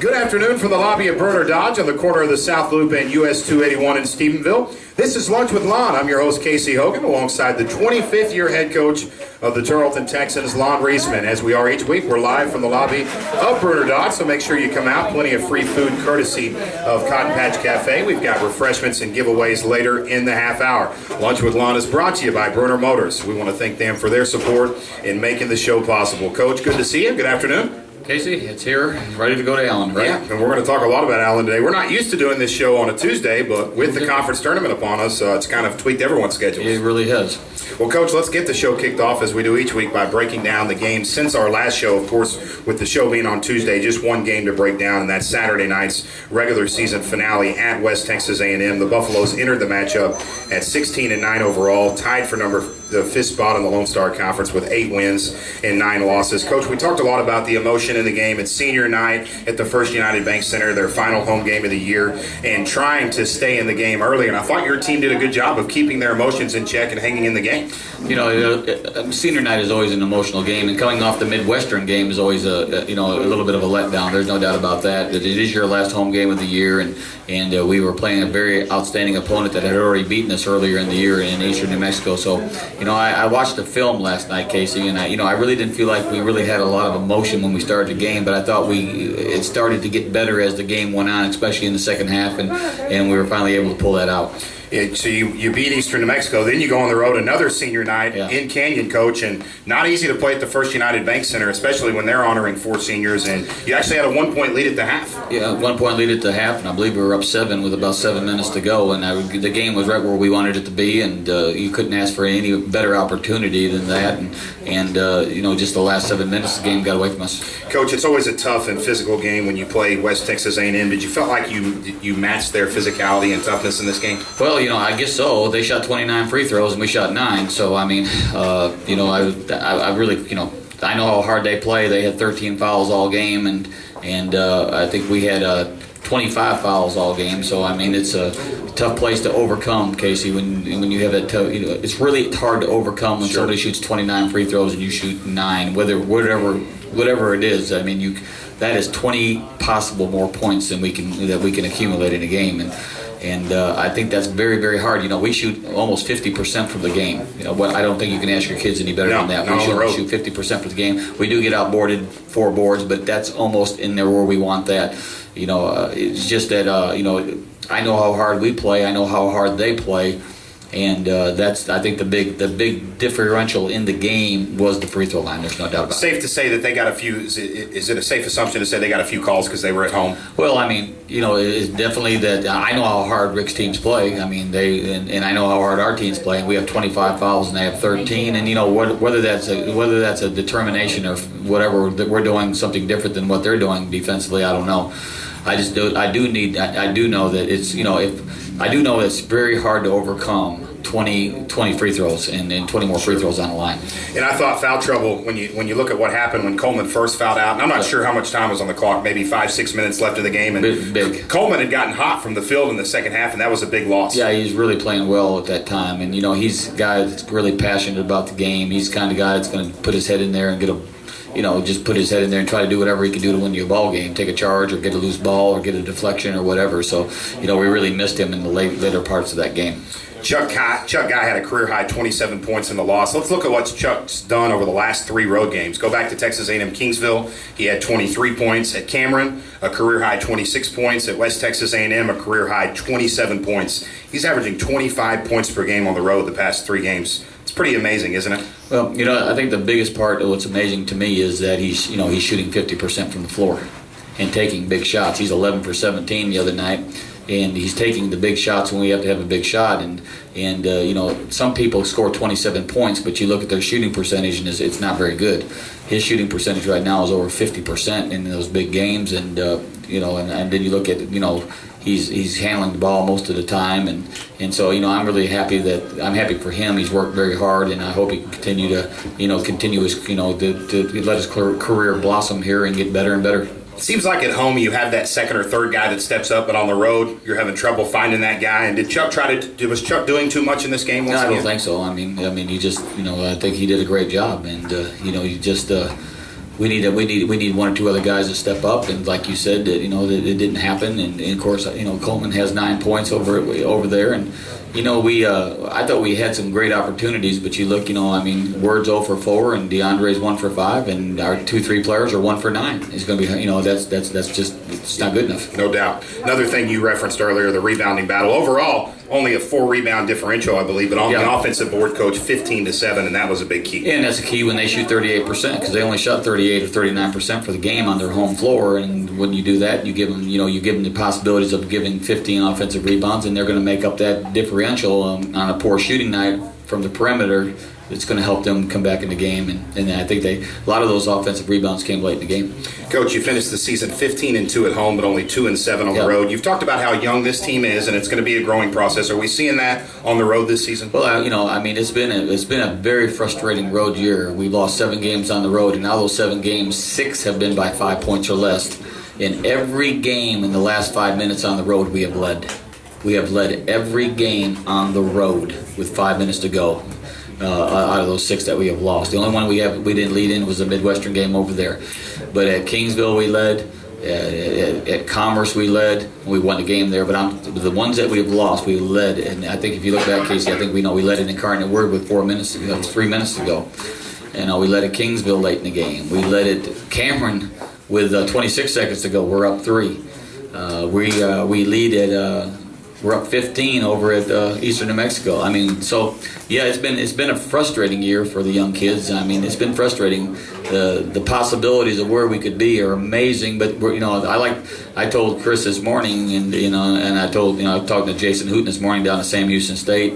Good afternoon from the lobby of Berner Dodge on the corner of the South Loop and US 281 in Stephenville. This is Lunch with Lonn. I'm your host, Casey Hogan, alongside the 25th year head coach of the Tarleton Texans, Lonn Reisman. As we are each week, we're live from the lobby of Berner Dodge, so make sure you come out. Plenty of free food courtesy of Cotton Patch Cafe. We've got refreshments and giveaways later in the half hour. Lunch with Lonn is brought to you by Berner Motors. We want to thank them for their support in making the show possible. Coach, good to see you. Good afternoon. Casey, it's here, ready to go to Allen, right? Yeah, and we're going to talk a lot about Allen today. We're not used to doing this show on a Tuesday, but with the conference tournament upon us, it's kind of tweaked everyone's schedule. It really has. Well, Coach, let's get the show kicked off as we do each week by breaking down the games since our last show. Of course, with the show being on Tuesday, just one game to break down, and that's Saturday night's regular season finale at West Texas A&M. The Buffaloes entered the matchup at 16-9 overall, tied for the fifth spot in the Lone Star Conference with 8 wins and 9 losses. Coach, we talked a lot about the emotion in the game. It's senior night at the First United Bank Center, their final home game of the year, and trying to stay in the game early. And I thought your team did a good job of keeping their emotions in check and hanging in the game. You know, senior night is always an emotional game, and coming off the Midwestern game is always a little bit of a letdown. There's no doubt about that. It is your last home game of the year, and we were playing a very outstanding opponent that had already beaten us earlier in the year in Eastern New Mexico. So, I watched the film last night, Casey, and I really didn't feel like we really had a lot of emotion when we started the game, but I thought it started to get better as the game went on, especially in the second half, and we were finally able to pull that out. So you beat Eastern New Mexico, then you go on the road another senior night in Canyon, Coach, and not easy to play at the First United Bank Center, especially when they're honoring 4 seniors, and you actually had a 1-point lead at the half. Yeah, 1-point lead at the half, and I believe we were up 7 with about 7 minutes to go, and the game was right where we wanted it to be, and you couldn't ask for any better opportunity than that, and just the last 7 minutes, the game got away from us. Coach, it's always a tough and physical game when you play West Texas A&M. Did you feel like you matched their phicality and toughness in this game? Well, I guess so. They shot 29 free throws and we shot 9. So I mean, I really, I know how hard they play. They had 13 fouls all game, and I think we had 25 fouls all game. So I mean, it's a tough place to overcome, Casey. When you have that, it's really hard to overcome when somebody shoots 29 free throws and you shoot 9, whatever it is. I mean, that is 20 possible more points than we can accumulate in a game, and I think that's very, very hard. We shoot almost 50% from the game. I don't think you can ask your kids any better than that. We shoot 50% for the game. We do get outboarded 4 boards, but that's almost in there where we want that. It's just that I know how hard we play. I know how hard they play. And that's, I think, the big differential in the game was the free throw line. There's no doubt about it. Safe to say that they got a few. Is it a safe assumption to say they got a few calls because they were at home? Well, I mean, it's definitely that. I know how hard Rick's teams play. I mean, and I know how hard our teams play. We have 25 fouls and they have 13. And whether that's a determination or whatever, that we're doing something different than what they're doing defensively, I don't know. I do know that it's I do know it's very hard to overcome 20 free throws and 20 more free throws on the line. And I thought foul trouble when you look at what happened when Coleman first fouled out. And I'm not sure how much time was on the clock, maybe 5-6 minutes left in the game. And big. Coleman had gotten hot from the field in the second half, and that was a big loss. Yeah, he's really playing well at that time. And he's a guy that's really passionate about the game. He's the kind of guy that's going to put his head in there and just put his head in there and try to do whatever he can do to win you a ball game, take a charge or get a loose ball or get a deflection or whatever. So, we really missed him in the later parts of that game. Chuck Guy had a career-high 27 points in the loss. Let's look at what Chuck's done over the last 3 road games. Go back to Texas A&M Kingsville. He had 23 points. At Cameron, a career-high 26 points. At West Texas A&M, a career-high 27 points. He's averaging 25 points per game on the road the past 3 games. It's pretty amazing, isn't it? Well, I think the biggest part of what's amazing to me is that he's shooting 50% from the floor and taking big shots. He's 11 for 17 the other night. And he's taking the big shots when we have to have a big shot. And some people score 27 points, but you look at their shooting percentage and it's not very good. His shooting percentage right now is over 50% in those big games. And and then you look at he's handling the ball most of the time. And so I'm really happy I'm happy for him. He's worked very hard, and I hope he can continue to let his career blossom here and get better and better. It seems like at home you have that second or third guy that steps up, but on the road you're having trouble finding that guy. And was Chuck doing too much in this game? No, I don't think so. I mean, he just, I think he did a great job, and he just. we need one or two other guys to step up, and like you said, that that it didn't happen, and of course Coleman has 9 points over there, and I thought we had some great opportunities, but you look, Ward's 0 for 4, and DeAndre's 1 for 5, and our 2-3 players are 1 for 9. It's going to be, that's just, it's not good enough. No doubt. Another thing you referenced earlier, the rebounding battle. Overall, only a 4 rebound differential, I believe, but on the offensive board, Coach, 15-7, and that was a big key. And that's a key when they shoot 38%, because they only shot 38 or 39% for the game on their home floor. And when you do that, you give them, the possibilities of giving 15 offensive rebounds, and they're going to make up that differential on a poor shooting night from the perimeter. It's going to help them come back in the game, and I think a lot of those offensive rebounds came late in the game. Coach, you finished the season 15-2 at home, but only 2-7 on the road. You've talked about how young this team is, and it's going to be a growing process. Are we seeing that on the road this season? Well, it's been a very frustrating road year. We've lost 7 games on the road, and now those 7 games, 6 have been by 5 points or less. In every game in the last 5 minutes on the road, we have led. We have led every game on the road with 5 minutes to go. Out of those 6 that we have lost, the only one we didn't lead in was the Midwestern game over there. But at Kingsville we led, at Commerce we led, we won the game there. But the ones that we have lost, we led, and I think if you look back, Casey, I think we led it in Incarnate Word with 3 minutes to go. And we led at Kingsville late in the game. We led at Cameron with 26 seconds to go. We're up 3. We lead at. We're up 15 over at Eastern New Mexico. It's been a frustrating year for the young kids. It's been frustrating. The possibilities of where we could be are amazing. But I told Chris this morning, and I was talking to Jason Hooten this morning down at Sam Houston State.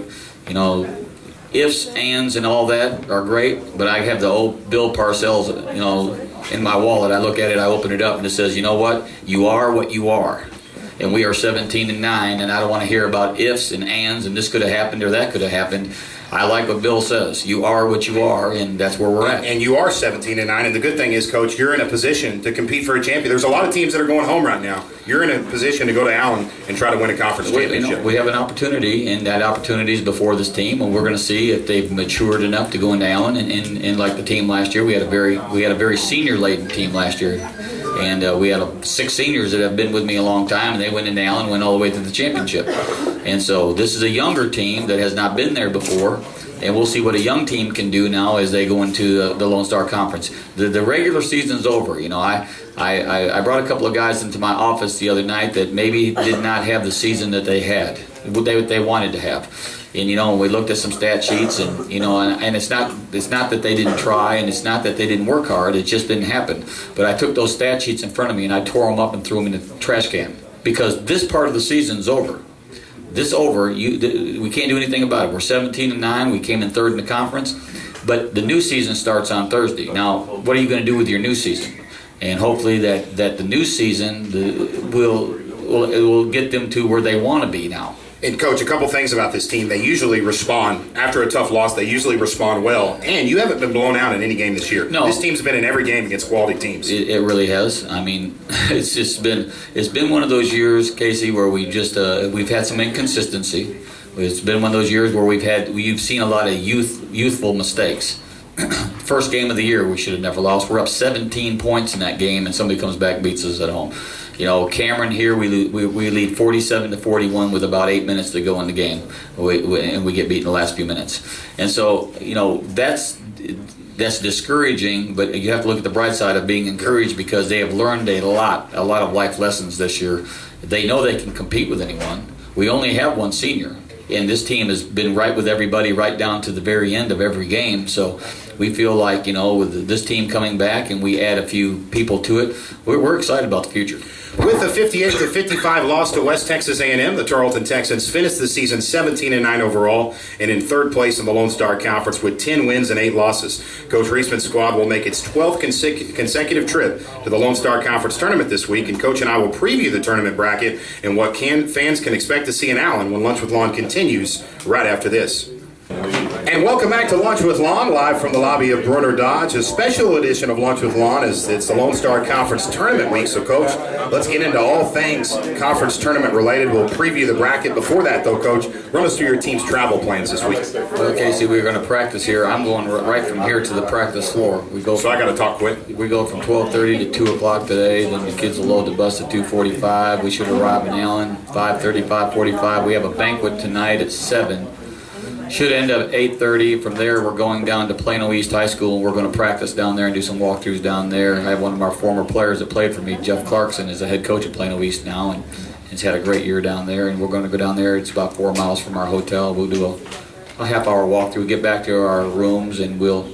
Ifs, ands, and all that are great. But I have the old Bill Parcells, in my wallet. I look at it, I open it up, and it says, you know what? You are what you are. And we are 17-9, and I don't want to hear about ifs and ands and this could have happened or that could have happened. I like what Bill says. You are what you are, and that's where we're at. And you are 17-9, and the good thing is, Coach, you're in a position to compete for a champion. There's a lot of teams that are going home right now. You're in a position to go to Allen and try to win a conference championship. We have an opportunity, and that opportunity is before this team, and we're going to see if they've matured enough to go into Allen. And like the team last year, we had a very senior-laden team last year. And we had 6 seniors that have been with me a long time, and they went into Allen, went all the way to the championship. And so this is a younger team that has not been there before, and we'll see what a young team can do now as they go into the Lone Star Conference. The regular season's over. I brought a couple of guys into my office the other night that maybe did not have the season that they had, what they wanted to have. And we looked at some stat sheets, and and it's not that they didn't try, and it's not that they didn't work hard. It just didn't happen. But I took those stat sheets in front of me, and I tore them up and threw them in the trash can, because this part of the season's over. This over. We can't do anything about it. We're 17-9. We came in 3rd in the conference, but the new season starts on Thursday. Now, what are you going to do with your new season? And hopefully that the new season will get them to where they want to be now. And, Coach, a couple things about this team. They usually respond. After a tough loss, they usually respond well. And you haven't been blown out in any game this year. No. This team's been in every game against quality teams. It really has. It's been one of those years, Casey, where we've had some inconsistency. It's been one of those years where you've seen a lot of youthful mistakes. First game of the year, we should have never lost. We're up 17 points in that game, and somebody comes back and beats us at home. Cameron here, we lead 47-41 with about 8 minutes to go in the game, and we get beat in the last few minutes. And so, that's discouraging, but you have to look at the bright side of being encouraged, because they have learned a lot of life lessons this year. They know they can compete with anyone. We only have 1 senior, and this team has been right with everybody right down to the very end of every game. So we feel like, with this team coming back and we add a few people to it, we're excited about the future. With a 58-55 loss to West Texas A&M, the Tarleton Texans finished the season 17-9 overall and in 3rd place in the Lone Star Conference with 10 wins and 8 losses. Coach Reisman's squad will make its 12th consecutive trip to the Lone Star Conference tournament this week, and Coach and I will preview the tournament bracket and what fans can expect to see in Allen when Lunch with Lonn continues right after this. And And welcome back to Lunch with Lonn, live from the lobby of Brunner Dodge. A special edition of Lunch with Lonn is it's the Lone Star Conference Tournament Week. So, Coach, let's get into all things conference tournament related. We'll preview the bracket. Before that, though, Coach, run us through your team's travel plans this week. Well, Casey, we're going to practice here. I'm going right from here to the practice floor. So I got to talk quick. We go from 12:30 to 2 o'clock today. Then the kids will load the bus at 2:45. We should arrive in Allen 5:30, 5:45. We have a banquet tonight at 7. Should end up at 8:30. From there, we're going down to Plano East High School. We're going to practice down there and do some walkthroughs down there. I have one of our former players that played for me, Jeff Clarkson, is the head coach at Plano East now, and he's had a great year down there. And we're going to go down there. It's about 4 miles from our hotel. We'll do a half-hour walkthrough, get back to our rooms, and we'll,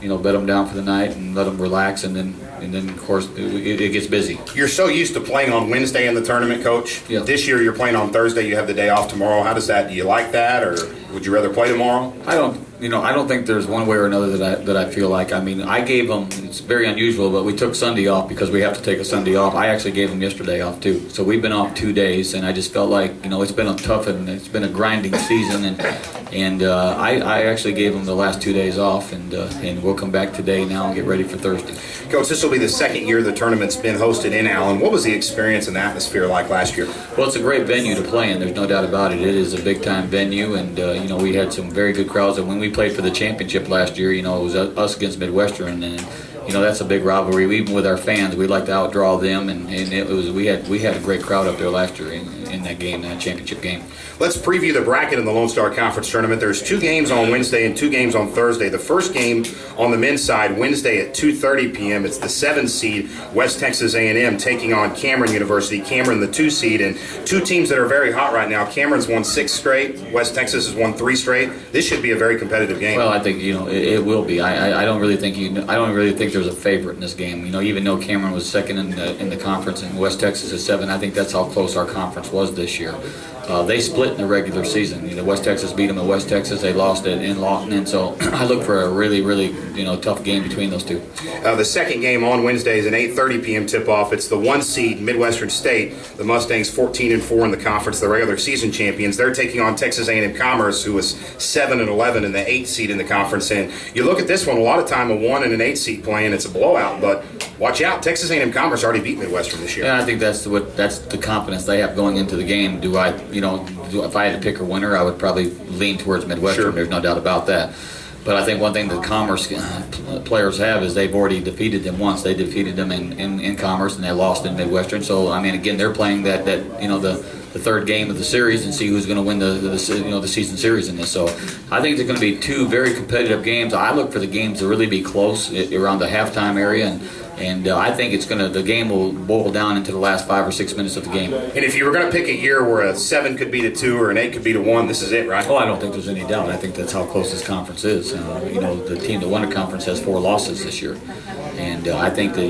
bed them down for the night and let them relax, and then of course it gets busy. You're so used to playing on Wednesday in the tournament, Coach. Yeah. This year you're playing on Thursday. You have the day off tomorrow. How does that? Do you like that, or would you rather play tomorrow? I don't think there's one way or another that I feel like. I mean, I gave them. It's very unusual, but we took Sunday off because we have to take a Sunday off. I actually gave them yesterday off too. So we've been off 2 days, and I just felt like it's been a tough and it's been a grinding season, and I actually gave them the last 2 days off, and we'll come back today now and get ready for Thursday. Coach, this will be the second year the tournament's been hosted in Allen. What was the experience and atmosphere like last year? Well, it's a great venue to play in. There's no doubt about it. It is a big-time venue, and we had some very good crowds. And when we played for the championship last year, it was us against Midwestern, and that's a big rivalry. Even with our fans, we like to outdraw them, and we had a great crowd up there last year in that game, that championship game. Let's preview the bracket in the Lone Star Conference Tournament. There's 2 games on Wednesday and 2 games on Thursday. The first game on the men's side, Wednesday at 2:30 p.m. It's the 7th seed, West Texas A&M, taking on Cameron University. Cameron, the 2 seed, and 2 teams that are very hot right now. Cameron's won 6 straight. West Texas has won 3 straight. This should be a very competitive game. Well, I think it will be. I don't really think there's a favorite in this game. Even though Cameron was second in the conference and West Texas is 7, I think that's how close our conference was this year. They split in the regular season. West Texas beat them at West Texas. They lost it in Lonn, and so I look for a really, really tough game between those two. The second game on Wednesday is an 8:30 p.m. tip-off. It's the 1 seed Midwestern State. The Mustangs 14-4 in the conference, the regular season champions. They're taking on Texas A&M Commerce, who was 7-11 in the 8th seed in the conference. And you look at this one, a lot of time a 1 and an 8 seed playing. It's a blowout, but watch out. Texas A&M Commerce already beat Midwestern this year. Yeah, I think that's the confidence they have going into the game. If I had to pick a winner, I would probably lean towards Midwestern. Sure. There's no doubt about that. But I think one thing the Commerce players have is they've already defeated them once. They defeated them in Commerce, and they lost in Midwestern. So again, they're playing the third game of the series and see who's going to win the season series in this. So I think they're going to be 2 very competitive games. I look for the games to really be close around the halftime area, and I think the game will boil down into the last 5 or 6 minutes of the game. And if you were going to pick a year where a 7 could beat a 2 or an 8 could beat a 1, this is it, right? Oh, I don't think there's any doubt. I think that's how close this conference is. The team that won the conference has 4 losses this year, and I think that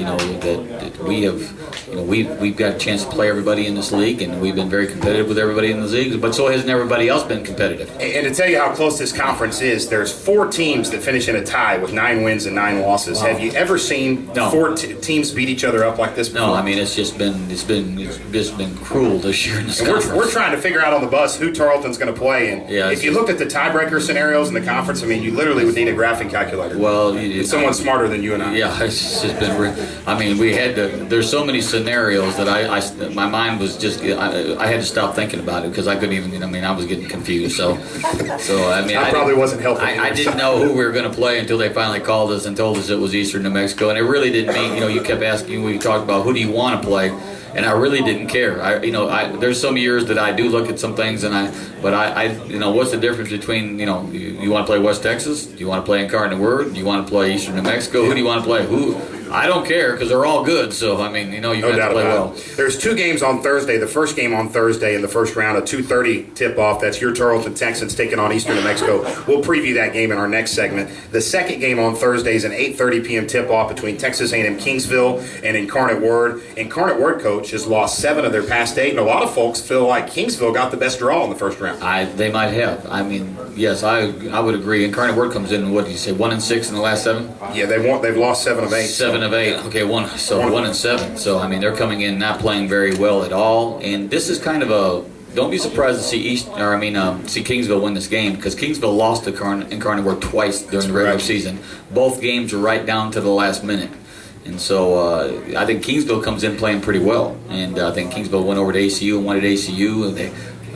we've got a chance to play everybody in this league, and we've been very competitive with everybody in the league. But so hasn't everybody else been competitive. And to tell you how close this conference is, there's 4 teams that finish in a tie with 9 wins and 9 losses. Wow. Have you ever seen 4 teams beat each other up like this before? No, it's just been cruel this year in this conference. We're trying to figure out on the bus who Tarleton's going to play, and if you looked at the tiebreaker scenarios in the conference, you literally would need a graphing calculator. Well, someone smarter than you and I. Yeah, it's just been. We had to. There's so many scenarios that my mind was just. I had to stop thinking about it because I couldn't even. I was getting confused. So I probably wasn't helping. I didn't know who we were going to play until they finally called us and told us it was Eastern New Mexico, and it really didn't mean. You kept asking. We talked about who do you want to play, and I really didn't care. There's some years that I do look at some things, but what's the difference between you want to play West Texas? Do you want to play Incarnate Word? Do you want to play Eastern New Mexico? Who do you want to play? Who? I don't care because they're all good. So you have to play well. There's 2 games on Thursday. The first game on Thursday in the first round, a 2:30 tip-off. That's your Tarleton Texans taking on Eastern New Mexico. We'll preview that game in our next segment. The second game on Thursday is an 8:30 p.m. tip-off between Texas A&M Kingsville and Incarnate Word. Incarnate Word, Coach, has lost 7 of their past 8, and a lot of folks feel like Kingsville got the best draw in the first round. They might have. Yes, I would agree. Incarnate Word comes in. What did you say? 1-6 in the last 7. Yeah, they've lost 7 of 8. 7 of 8. Okay, 1-7. So they're coming in not playing very well at all, and this is kind of don't be surprised to see see Kingsville win this game, because Kingsville lost to Incarnate Word twice during the regular season. Both games were right down to the last minute. And so I think Kingsville comes in playing pretty well, and I think Kingsville went over to ACU and won at ACU, and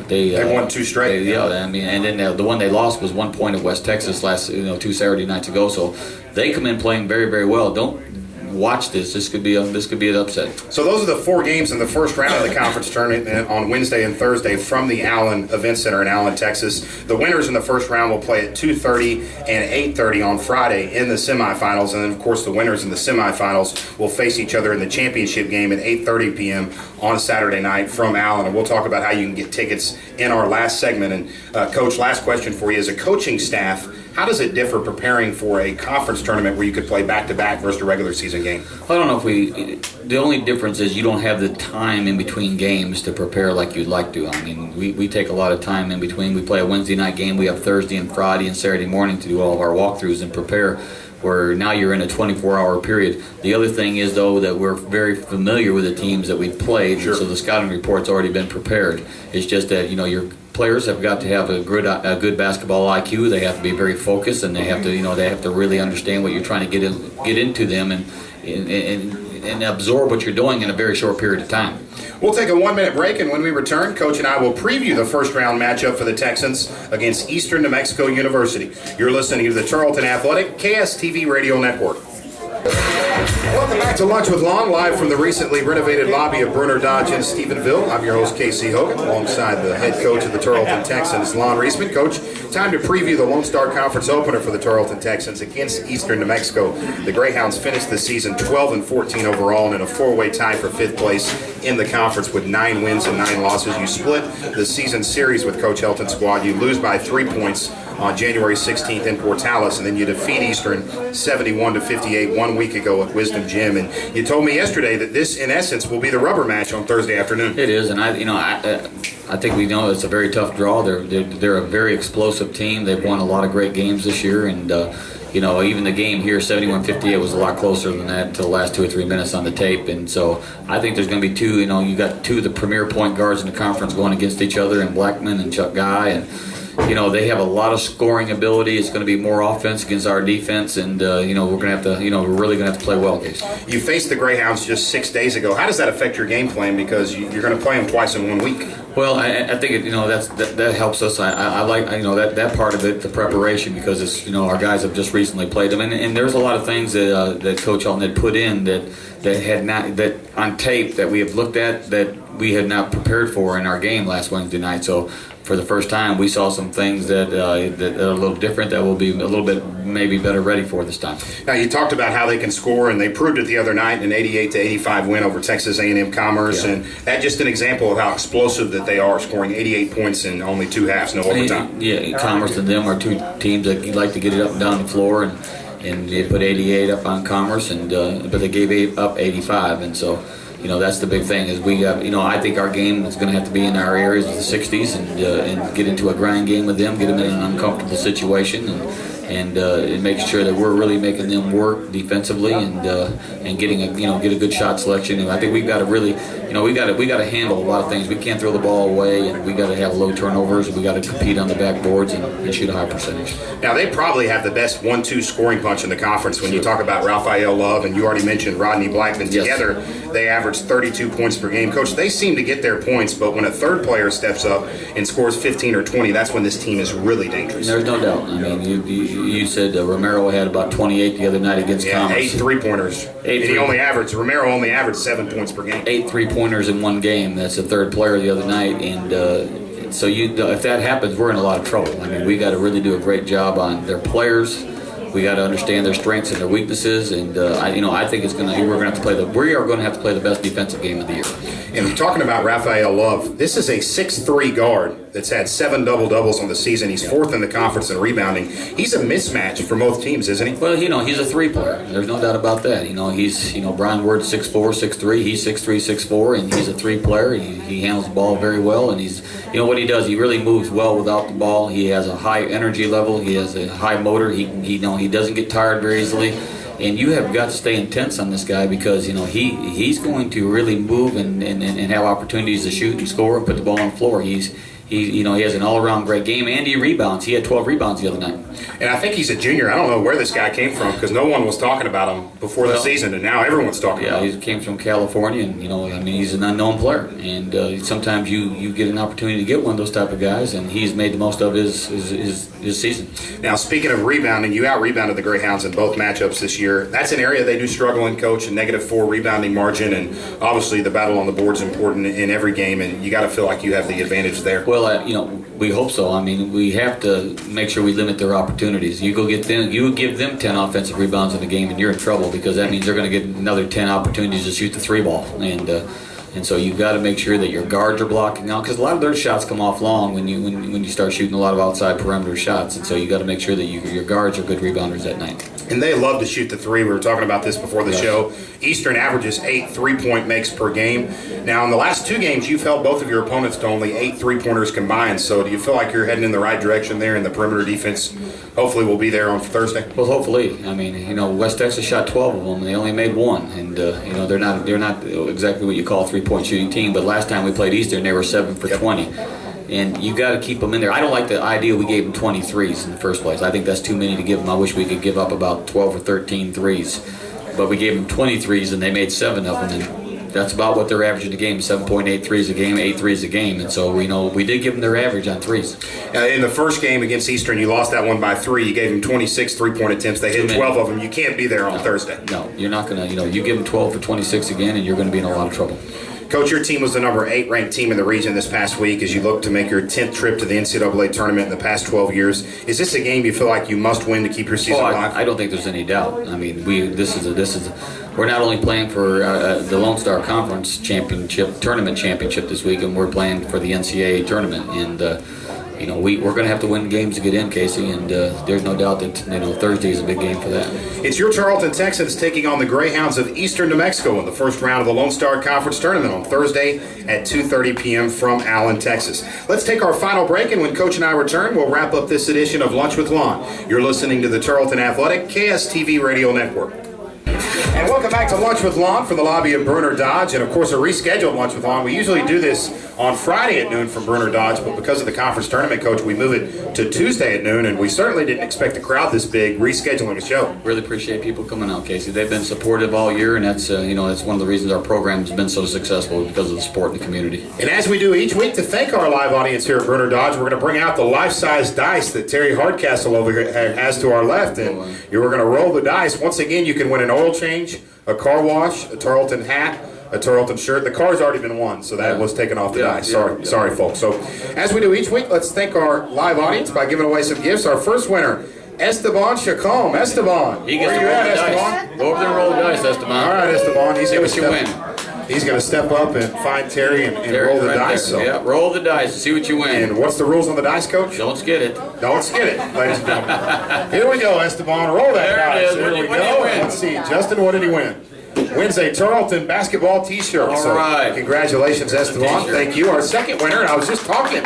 they won 2 straight. And then the one they lost was 1 point at West Texas last 2 Saturday nights ago. So they come in playing very, very well. Don't watch this. This could be an upset. So those are the 4 games in the first round of the conference tournament on Wednesday and Thursday from the Allen Event Center in Allen, Texas. The winners in the first round will play at 2:30 and 8:30 on Friday in the semifinals, and then of course the winners in the semifinals will face each other in the championship game at 8:30 p.m. on Saturday night from Allen. And we'll talk about how you can get tickets in our last segment. And Coach, last question for you: as a coaching staff, how does it differ preparing for a conference tournament where you could play back-to-back versus a regular season game? I don't know if the only difference is you don't have the time in between games to prepare like you'd like to. I mean, we take a lot of time in between. We play a Wednesday night game. We have Thursday and Friday and Saturday morning to do all of our walkthroughs and prepare, where now you're in a 24-hour period. The other thing is, though, that we're very familiar with the teams that we've played, sure. So the scouting report's already been prepared. It's just that, your players have got to have a good basketball IQ. They have to be very focused, and they have to really understand what you're trying to get into them and absorb what you're doing in a very short period of time. We'll take a 1-minute break, and when we return, Coach and I will preview the first round matchup for the Texans against Eastern New Mexico University. You're listening to the Tarleton Athletic KSTV Radio Network. Welcome back to Lunch with Lonn, live from the recently renovated lobby of Bruner Dodge in Stephenville. I'm your host, Casey Hogan, alongside the head coach of the Tarleton Texans, Lonn Reisman. Coach, time to preview the Lone Star Conference opener for the Tarleton Texans against Eastern New Mexico. The Greyhounds finished the season 12-14 overall and in a 4-way tie for 5th place in the conference with 9 wins and 9 losses. You split the season series with Coach Helton's squad. You lose by 3 points on January 16th in Portales, and then you defeat Eastern 71-58 1 week ago at Wisdom Gym. And you told me yesterday that this, in essence, will be the rubber match on Thursday afternoon. It is, and I think we know it's a very tough draw. They're a very explosive team. They've won a lot of great games this year, and even the game here, 71-58, was a lot closer than that until the last 2 or 3 minutes on the tape. And so I think there's going to be two. You got 2 of the premier point guards in the conference going against each other, and Blackman and Chuck Guy, and they have a lot of scoring ability. It's going to be more offense against our defense, and we're going to have to, we're really going to have to play well, Case. You faced the Greyhounds just 6 days ago. How does that affect your game plan? Because you're going to play them twice in 1 week. Well, I think that helps us. I like that part of it, the preparation, because it's our guys have just recently played them, and there's a lot of things that Coach Helton had put in that had not, that on tape, that we have looked at, that we had not prepared for in our game last Wednesday night. So for the first time, we saw some things that are a little different, that we'll be a little bit maybe better ready for this time. Now, you talked about how they can score, and they proved it the other night in an 88-85 win over Texas A&M Commerce, and that's just an example of how explosive that they are, scoring 88 points in only 2 halves, no overtime. Yeah, Commerce and them are 2 teams that like to get it up and down the floor, and they put 88 up on Commerce, but they gave up 85, and so that's the big thing. Is we have, I think our game is going to have to be in our areas of the 60s and get into a grind game with them, get them in an uncomfortable situation, and make sure that we're really making them work defensively and getting get a good shot selection. And I think we've got to really, we got to handle a lot of things. We can't throw the ball away, and we got to have low turnovers. We got to compete on the backboards and shoot a high percentage. Now, they probably have the best 1-2 scoring punch in the conference. When you talk about Raphael Love, and you already mentioned Rodney Blackman, together they average 32 points per game. Coach, they seem to get their points, but when a third player steps up and scores 15 or 20, that's when this team is really dangerous. There's no doubt. I mean, you said Romero had about 28 the other night against Commerce. 8 3-pointers. Romero only averaged 7 points per game. 8 3-pointers in one game. That's the third player the other night, and so if that happens, we're in a lot of trouble. I mean, we got to really do a great job on their players. We got to understand their strengths and their weaknesses, and I think we are going to have to play the best defensive game of the year. And talking about Raphael Love, this is a 6'3" guard that's had 7 double-doubles on the season. He's 4th in the conference in rebounding. He's a mismatch for both teams, isn't he? Well, he's a 3 player. There's no doubt about that. He's Brian Ward's 6'4", 6'3". He's 6'3", 6'4", and he's a 3 player. He handles the ball very well, and he's what he does. He really moves well without the ball. He has a high energy level. He has a high motor. He doesn't get tired very easily. And you have got to stay intense on this guy because he's going to really move and have opportunities to shoot and score and put the ball on the floor. He has an all-around great game, and he rebounds. He had 12 rebounds the other night. And I think he's a junior. I don't know where this guy came from because no one was talking about him before the season, and now everyone's talking about him. Yeah, he came from California, and he's an unknown player. And sometimes you get an opportunity to get one of those type of guys, and he's made the most of his season. Now, speaking of rebounding, you out-rebounded the Greyhounds in both matchups this year. That's an area they do struggle in, Coach, a -4 rebounding margin, and obviously the battle on the board is important in every game, and you got to feel like you have the advantage there. Well, we hope so. I mean, we have to make sure we limit their opportunities. You give them 10 offensive rebounds in the game, and you're in trouble because that means they're going to get another 10 opportunities to shoot the 3-ball. And so you've got to make sure that your guards are blocking out because a lot of their shots come off long when you start shooting a lot of outside perimeter shots. And so you got to make sure that your guards are good rebounders that night. And they love to shoot the 3. We were talking about this before the show. Eastern averages 8 3-point makes per game. Now, in the last 2 games, you've held both of your opponents to only 8 3-pointers combined. So do you feel like you're heading in the right direction there, and the perimeter defense hopefully will be there on Thursday? Well, hopefully. I mean, West Texas shot 12 of them, and they only made 1. And they're not exactly what you call a 3-point shooting team. But last time we played Eastern, they were 7 for 20. And you got to keep them in there. I don't like the idea we gave them 23s in the first place. I think that's too many to give them. I wish we could give up about 12 or 13 threes. But we gave them 23s, and they made 7 of them. And that's about what they're averaging a game, 7.8 threes a game, 8 threes a game. And so we did give them their average on threes. In the first game against Eastern, you lost that one by 3. You gave them 26 3-point attempts. They hit 12 of them. You can't be there on Thursday. No, you're not going to. You give them 12 for 26 again, and you're going to be in a lot of trouble. Coach, your team was the number 8 ranked team in the region this past week as you look to make your 10th trip to the NCAA tournament in the past 12 years. Is this a game you feel like you must win to keep your season alive? I don't think there's any doubt. I mean, we're not only playing for the Lone Star Conference tournament championship this week, and we're playing for the NCAA tournament. And we're going to have to win games to get in, Casey. And there's no doubt that Thursday is a big game for that. It's your Tarleton Texans taking on the Greyhounds of Eastern New Mexico in the first round of the Lone Star Conference tournament on Thursday at 2:30 p.m. from Allen, Texas. Let's take our final break, and when Coach and I return, we'll wrap up this edition of Lunch with Lonn. You're listening to the Tarleton Athletic KSTV Radio Network. And welcome back to Lunch with Lonn from the lobby of Bruner Dodge, and of course a rescheduled Lunch with Lonn. We usually do this on Friday at noon from Bruner Dodge, but because of the conference tournament, Coach, we move it to Tuesday at noon, and we certainly didn't expect a crowd this big rescheduling a show. Really appreciate people coming out, Casey. They've been supportive all year, and that's that's one of the reasons our program has been so successful because of the support in the community. And as we do each week, to thank our live audience here at Bruner Dodge, we're going to bring out the life-size dice that Terry Hardcastle over here has to our left, and we're going to roll the dice. Once again, you can win an oil change, a car wash, a Tarleton hat, a Tarleton shirt. The car's already been won, so that was taken off the dice. Sorry, folks. So, as we do each week, let's thank our live audience by giving away some gifts. Our first winner, Esteban Chacon. Esteban, where are you at, Esteban? Go over there and roll the dice, Esteban. All right, Esteban. He's going to step up and find Terry and roll the dice. So. Yeah, roll the dice and see what you win. And what's the rules on the dice, Coach? Don't skid it. Don't skid it, ladies and gentlemen. Here we go, Esteban. Roll that dice. There we go. Let's see. Justin, what did he win? Wins a Tarleton basketball T-shirt. All right. Congratulations, Esteban. Thank you. Our second winner, and I was just talking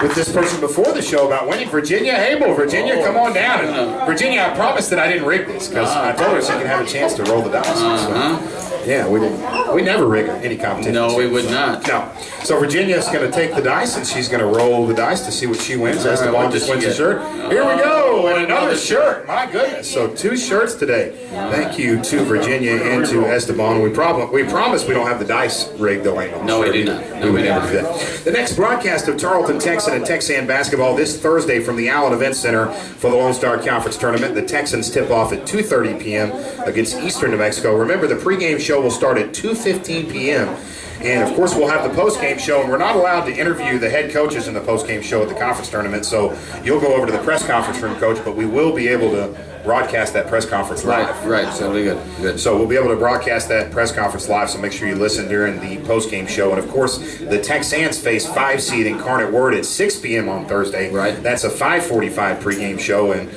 with this person before the show about winning, Virginia Abel. Virginia, come on down. And Virginia, I promised that I didn't rig this because I told her she can have a chance to roll the dice. So, yeah, we didn't. We never rig any competition. No, we would not. No. So Virginia's going to take the dice and she's going to roll the dice to see what she wins. Esteban just wins a shirt. Here we go, and another shirt. My goodness. So 2 shirts today. Thank you to Virginia and to Esteban. We promise we don't have the dice rigged, Elaine. No, we do not. No, we never do that. The next broadcast of Tarleton Texan and Texan basketball this Thursday from the Allen Event Center for the Lone Star Conference Tournament. The Texans tip off at 2:30 p.m. against Eastern New Mexico. Remember, the pregame show will start at 2:15 p.m. And, of course, we'll have the post-game show, and we're not allowed to interview the head coaches in the post-game show at the conference tournament, so you'll go over to the press conference room, Coach, but we will be able to broadcast that press conference live. Right, so we'll be good. So we'll be able to broadcast that press conference live, so make sure you listen during the post-game show. And, of course, the Texans face 5 seed Incarnate Word at 6 p.m. on Thursday. Right. That's a 5:45 pregame show, and,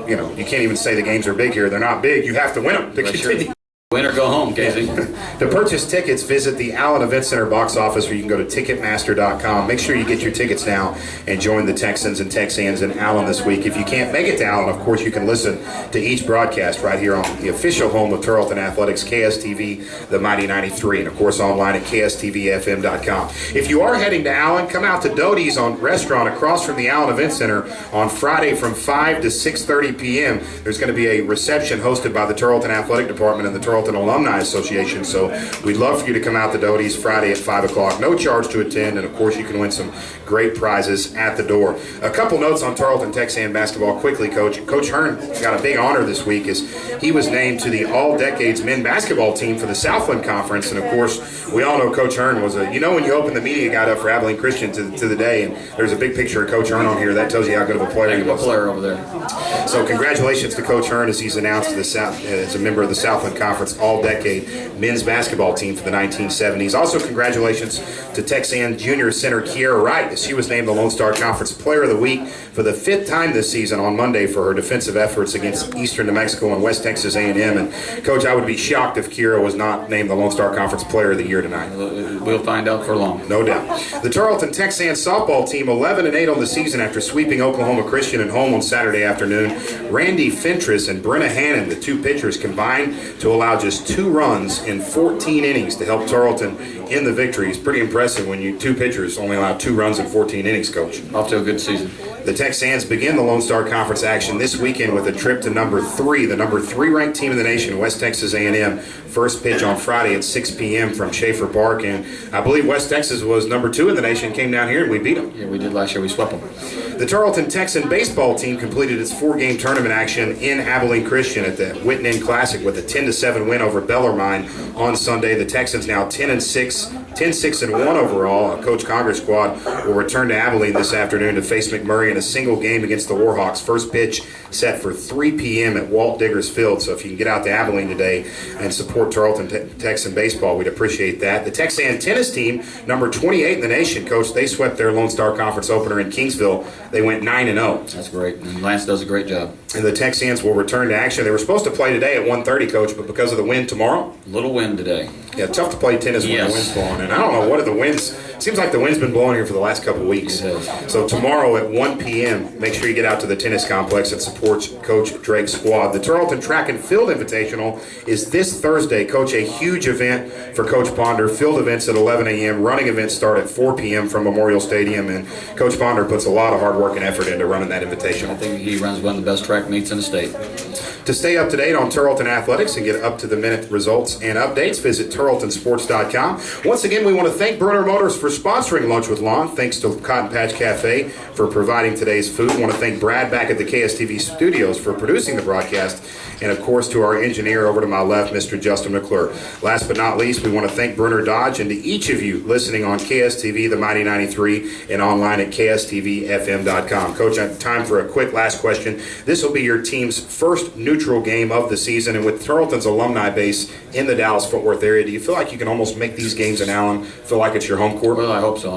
you can't even say the games are big here. They're not big. You have to win them to continue. Win or go home, Casey. To purchase tickets, visit the Allen Event Center box office, or you can go to Ticketmaster.com. Make sure you get your tickets now and join the Texans and Texans in Allen this week. If you can't make it to Allen, of course, you can listen to each broadcast right here on the official home of Tarleton Athletics, KSTV, the Mighty 93, and of course online at KSTVFM.com. If you are heading to Allen, come out to Doty's on Restaurant across from the Allen Event Center on Friday from 5 to 6:30 p.m. There's going to be a reception hosted by the Tarleton Athletic Department and the Tarleton Alumni Association, so we'd love for you to come out to Doty's Friday at 5 o'clock. No charge to attend, and of course you can win some great prizes at the door. A couple notes on Tarleton Texan basketball quickly, Coach. Coach Hearn got a big honor this week as he was named to the All-Decades Men Basketball Team for the Southland Conference, and of course we all know Coach Hearn was when you open the media guide up for Abilene Christian to the day, and there's a big picture of Coach Hearn on here, that tells you how good of a player he was. Player over there. So congratulations to Coach Hearn as he's announced as a member of the Southland Conference All-Decade Men's Basketball Team for the 1970s. Also congratulations to Texan Junior Center Kiera Wright as she was named the Lone Star Conference Player of the Week for the 5th time this season on Monday for her defensive efforts against Eastern New Mexico and West Texas A&M. And Coach, I would be shocked if Kiera was not named the Lone Star Conference Player of the Year tonight. We'll find out for long. No doubt. The Tarleton Texans softball team 11-8 on the season after sweeping Oklahoma Christian at home on Saturday afternoon. Randy Fentress and Brenna Hannon, the two pitchers, combined to allow just 2 runs in 14 innings to help Tarleton in the victory. It's pretty impressive when you 2 pitchers only allow 2 runs in 14 innings, Coach. Off to a good season. The Texans begin the Lone Star Conference action this weekend with a trip to number 3, the number 3 ranked team in the nation, West Texas A&M. First pitch on Friday at 6 p.m. from Schaefer Park, and I believe West Texas was number 2 in the nation, came down here and we beat them. Yeah, we did last year. We swept them. The Tarleton Texan baseball team completed its 4-game tournament action in Abilene Christian at the Whitman Classic with a 10-7 win over Bellarmine on Sunday. The Texans now 10-6-1 overall. Coach Congress squad will return to Abilene this afternoon to face McMurray in a single game against the Warhawks. First pitch set for 3 p.m. at Walt Diggers Field. So if you can get out to Abilene today and support Tarleton Texan baseball, we'd appreciate that. The Texan tennis team, number 28 in the nation, Coach, they swept their Lone Star Conference opener in Kingsville. They went 9-0. That's great. And Lance does a great job. And the Texans will return to action. They were supposed to play today at 1:30, Coach, but because of the wind tomorrow. Little wind today. Yeah, tough to play tennis when the wind's blowing. And I don't know what are the winds. It seems like the wind's been blowing here for the last couple of weeks. So tomorrow at 1 p.m., make sure you get out to the tennis complex and support Coach Drake's squad. The Tarleton Track and Field Invitational is this Thursday. Coach, a huge event for Coach Ponder. Field events at 11 a.m. Running events start at 4 p.m. from Memorial Stadium. And Coach Ponder puts a lot of hard work and effort into running that invitational. I think he runs one of the best track meets in the state. To stay up to date on Tarleton athletics and get up-to-the-minute results and updates, visit tarletonsports.com. Once again, we want to thank Brenner Motors for sponsoring Lunch with Lonn. Thanks to Cotton Patch Cafe for providing today's food. I want to thank Brad back at the KSTV studios for producing the broadcast. And, of course, to our engineer over to my left, Mr. Justin McClure. Last but not least, we want to thank Brenner Dodge and to each of you listening on KSTV, the Mighty 93, and online at KSTVFM.com. Coach, I have time for a quick last question. This will be your team's first neutral game of the season, and with Tarleton's alumni base in the Dallas-Fort Worth area, do you feel like you can almost make these games in Allen feel like it's your home court? Well, I hope so.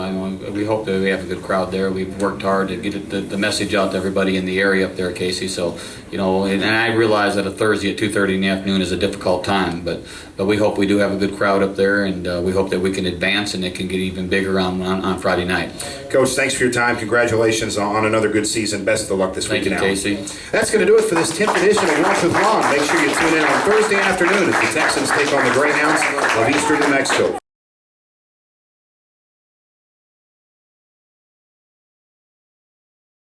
We hope that we have a good crowd there. We've worked hard to get the message out to everybody in the area up there, Casey. So, and I realize that a Thursday at 2:30 in the afternoon is a difficult time, but we hope we do have a good crowd up there, and we hope that we can advance and it can get even bigger on Friday night. Coach, thanks for your time. Congratulations on another good season. Best of luck this week in Allen. Thank you, Casey. That's going to do it for this 10th edition of Lunch with Lonn. Make sure you tune in on Thursday afternoon as the Texans take on the Greyhounds of Eastern New Mexico.